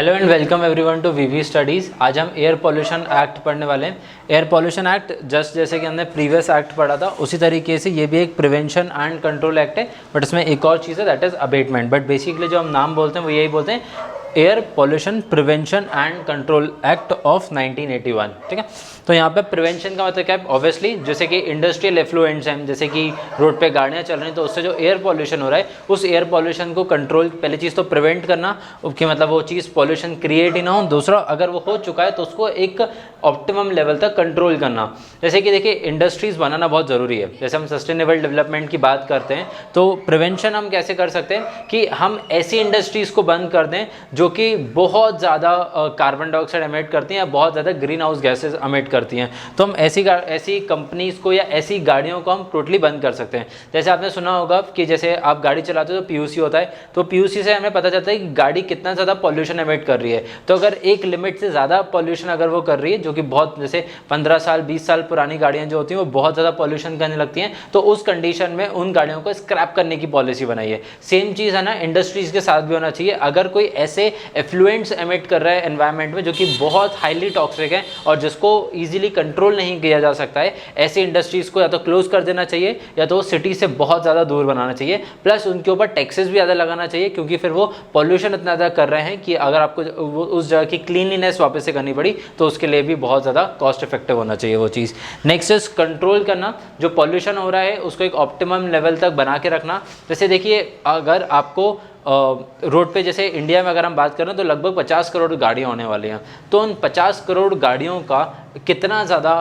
Hello and welcome everyone to VV studies. आज हम air pollution act पढ़ने वाले हैं। एयर पोल्यूशन एक्ट जस्ट जैसे कि हमने प्रीवियस एक्ट पढ़ा था उसी तरीके से ये भी एक प्रिवेंशन एंड कंट्रोल एक्ट है, बट इसमें एक और चीज़ है that is abatement. But basically जो हम नाम बोलते हैं वो यही बोलते हैं, air pollution prevention and control act of 1981। ठीक है, तो यहाँ पे प्रिवेंशन का मतलब क्या है? ऑब्वियसली जैसे कि इंडस्ट्रियल एफ्लुएंट्स हैं, जैसे कि रोड पे गाड़ियाँ चल रही हैं तो उससे जो एयर पोल्यूशन हो रहा है उस एयर पोल्यूशन को कंट्रोल, पहली चीज़ तो प्रिवेंट करना कि मतलब वो चीज़ पोल्यूशन क्रिएट ही ना हो। दूसरा, अगर वो हो चुका है तो उसको एक ऑप्टिमम लेवल तक कंट्रोल करना। जैसे कि देखिए, इंडस्ट्रीज़ बनाना बहुत ज़रूरी है। जैसे हम सस्टेनेबल डेवलपमेंट की बात करते हैं तो प्रिवेंशन हम कैसे कर सकते हैं कि हम ऐसी इंडस्ट्रीज़ को बंद कर दें जो कि बहुत ज़्यादा कार्बन डाइऑक्साइड एमिट करती हैं या बहुत ज़्यादा ग्रीन हाउस गैसेज एमिट करती हैं। तो हम ऐसी कंपनीज़ को या ऐसी गाड़ियों को हम टोटली बंद कर सकते हैं। जैसे आपने सुना होगा कि जैसे आप गाड़ी चलाते हो तो पीयूसी होता है, तो पीयूसी से हमें पता चलता है कि गाड़ी कितना ज़्यादा पॉल्यूशन एमिट कर रही है। तो अगर एक लिमिट से ज़्यादा पॉल्यूशन अगर वो कर रही है, जो कि बहुत जैसे 15 साल 20 साल पुरानी गाड़ियाँ जो होती हैं वो बहुत ज़्यादा पॉल्यूशन करने लगती हैं, तो उस कंडीशन में उन गाड़ियों को स्क्रैप करने की पॉलिसी बनाई है। सेम चीज़ है ना, इंडस्ट्रीज़ के साथ भी होना चाहिए। अगर कोई ऐसे एफ्लुएंट्स एमिट कर रहा है एनवायरनमेंट में जो कि बहुत हाईली टॉक्सिक है और जिसको इजीली कंट्रोल नहीं किया जा सकता है, ऐसी इंडस्ट्रीज़ को या तो क्लोज कर देना चाहिए या तो सिटी से बहुत ज़्यादा दूर बनाना चाहिए। प्लस उनके ऊपर टैक्सेस भी ज़्यादा लगाना चाहिए, क्योंकि फिर वो पॉल्यूशन इतना ज़्यादा कर रहे हैं कि अगर आपको उस जगह की क्लीनलीनेस वापस से करनी पड़ी तो उसके लिए भी बहुत ज़्यादा कॉस्ट इफेक्टिव होना चाहिए वो चीज़। नेक्स्ट इज कंट्रोल करना, जो पॉल्यूशन हो रहा है उसको एक ऑप्टिमम लेवल तक बना के रखना। जैसे देखिए, अगर आपको रोड पे जैसे इंडिया में अगर हम बात करें तो लगभग 50 करोड़ गाड़ियाँ होने वाली हैं, तो उन 50 करोड़ गाड़ियों का कितना ज़्यादा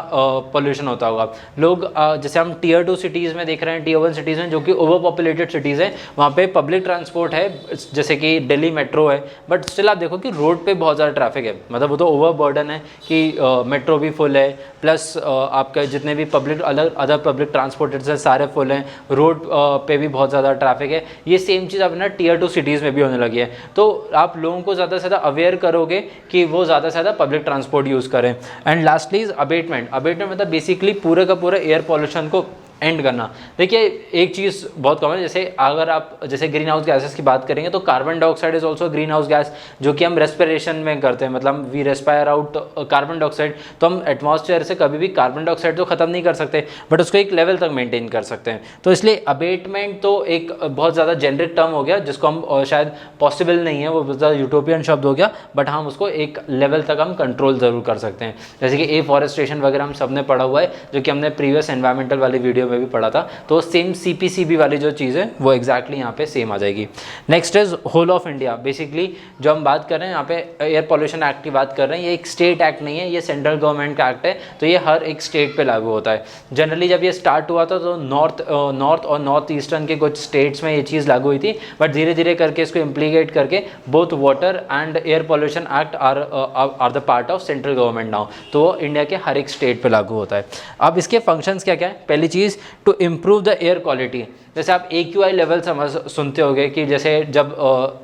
पोल्यूशन होता होगा। लोग जैसे हम टीयर 2 सिटीज़ में देख रहे हैं, टीयर 1 सिटीज़ में जो कि ओवर पॉपुलेटेड सिटीज़ हैं, वहाँ पे पब्लिक ट्रांसपोर्ट है जैसे कि दिल्ली मेट्रो है, बट स्टिल आप देखो कि रोड पे बहुत ज़्यादा ट्रैफिक है। मतलब वो तो ओवर बर्डन है कि मेट्रो भी फुल है, प्लस आपके जितने भी अदर पब्लिक ट्रांसपोर्टेड है सारे फुल हैं, रोड पे भी बहुत ज़्यादा ट्रैफिक है। ये सेम चीज़ अब ना टीयर 2 सिटीज़ में भी होने लगी है। तो आप लोगों को ज़्यादा से ज़्यादा अवेयर करोगे कि वो ज़्यादा से ज़्यादा पब्लिक ट्रांसपोर्ट यूज़ करें। And lastly is abatement. Abatement मतलब बेसिकली पूरे का पूरा एयर पॉल्यूशन को एंड करना। देखिए, एक चीज़ बहुत कॉमन है, जैसे अगर आप जैसे ग्रीन हाउस गैसेस की बात करेंगे तो carbon dioxide is also greenhouse gas, जो कि हम रेस्पिरेशन में करते हैं, मतलब we respire out carbon dioxide. तो हम एटमॉस्फेयर से कभी भी कार्बन डाइऑक्साइड तो ख़त्म नहीं कर सकते, बट उसको एक लेवल तक मेंटेन कर सकते हैं। तो इसलिए अबेटमेंट तो एक बहुत ज़्यादा जेनरिक टर्म हो गया जिसको हम शायद पॉसिबल नहीं है, वो बहुत ज़्यादा यूटोपियन शब्द हो गया, बट हम उसको एक लेवल तक हम कंट्रोल ज़रूर कर सकते हैं। जैसे कि एफॉरेस्टेशन वगैरह हम सब ने पढ़ा हुआ है, जो कि हमने प्रीवियस एनवायरमेंटल वाली वीडियो में भी पढ़ा था। तो सेम CPCB वाली जो चीज़ है वो एग्जैक्टली यहाँ पे सेम आ जाएगी। Next is whole of India. Basically जो हम बात कर रहे हैं यहाँ पे एयर पोल्यूशन एक्ट की बात कर रहे हैं, ये एक स्टेट एक्ट नहीं है, ये सेंट्रल गवर्नमेंट का एक्ट है, तो ये हर एक स्टेट पे लागू होता है। जनरली जब ये स्टार्ट हुआ था तो नॉर्थ और नॉर्थ ईस्टर्न के कुछ स्टेट्स में ये चीज़ लागू हुई थी, बट धीरे धीरे करके इसको इम्प्लीकेट करके both water and air pollution act are the part of central government now. तो वो इंडिया के हर एक स्टेट पे लागू होता है। अब इसके फंक्शंस क्या क्या है? पहली चीज़, to improve the air quality. जैसे आप AQI लेवल सुनते होंगे कि जैसे जब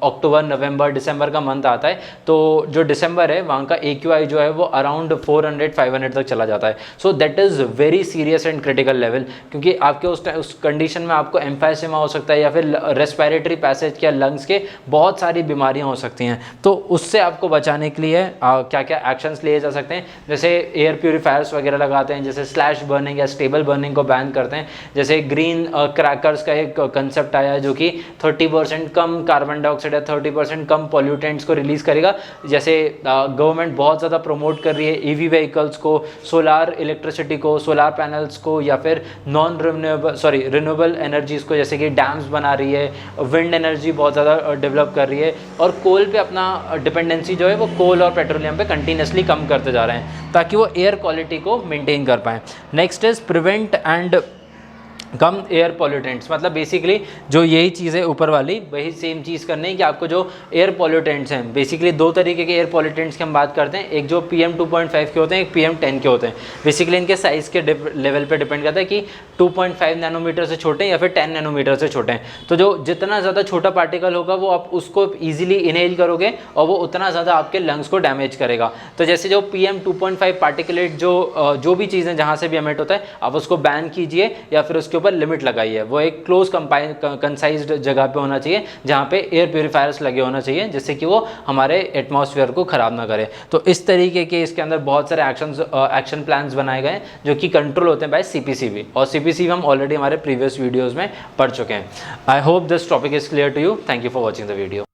अक्टूबर नवंबर दिसंबर का मंथ आता है तो जो दिसंबर है वहाँ का AQI जो है वो अराउंड 400-500 तक चला जाता है। So that is very serious and critical level, क्योंकि आपके उस कंडीशन में आपको एम्फाइसेमा हो सकता है या फिर रेस्पिरेटरी पैसेज या लंग्स के बहुत सारी बीमारियाँ हो सकती हैं। तो उससे आपको बचाने के लिए क्या क्या एक्शंस लिए जा सकते हैं? जैसे एयर प्योरीफायर्स वगैरह लगाते हैं, जैसे स्लैश बर्निंग या स्टेबल बर्निंग को बैन करते हैं। जैसे ग्रीन क्रैकर्स का एक कंसेप्ट आया है जो कि 30% कम कार्बन डाइऑक्साइड या 30% कम पॉल्यूटेंट्स को रिलीज़ करेगा। जैसे गवर्नमेंट बहुत ज़्यादा प्रमोट कर रही है EV व्हीकल्स को, सोलार इलेक्ट्रिसिटी को, सोलार पैनल्स को, या फिर रिन्यूएबल एनर्जीज़ को, जैसे कि डैम्स बना रही है, विंड एनर्जी बहुत ज़्यादा डेवलप कर रही है, और कोल पे अपना डिपेंडेंसी जो है वो कोल और पेट्रोलियम पे कंटिन्यूसली कम करते जा रहे हैं ताकि वो एयर क्वालिटी को मेंटेन कर पाएँ। Next is prevent and come air pollutants. मतलब बेसिकली जो यही चीज़ है ऊपर वाली, वही सेम चीज़ करनी है कि आपको जो एयर पॉल्यूटेंट्स हैं, बेसिकली दो तरीके के एयर पॉल्यूटेंट्स की हम बात करते हैं, एक जो PM 2.5 के होते हैं, एक PM 10 के होते हैं। बेसिकली इनके साइज़ के लेवल पे डिपेंड करता है कि 2.5 नैनोमीटर से छोटे या फिर 10 नैनोमीटर से छोटे हैं। तो जो जितना ज़्यादा छोटा पार्टिकल होगा वो आप उसको ईजिली इनहेल करोगे और वो उतना ज़्यादा आपके लंग्स को डैमेज करेगा। तो जैसे जो PM 2.5 पार्टिकुलेट जो भी चीज़ें जहाँ से भी एमिट होता है, आप उसको बैन कीजिए या फिर उसके ऊपर लिमिट लगाई है, वो एक क्लोज कंसाइज्ड जगह पे होना चाहिए जहाँ पे एयर प्योरीफायर्स लगे होना चाहिए, जिससे कि वो हमारे एटमॉस्फेयर को ख़राब ना करे। तो इस तरीके के इसके अंदर बहुत सारे एक्शन प्लान्स बनाए गए जो कि कंट्रोल होते हैं बाय CPCB, और CPCB हम ऑलरेडी हमारे प्रीवियस वीडियोज़ में पढ़ चुके हैं। I hope this topic is clear to you. Thank you for watching the video.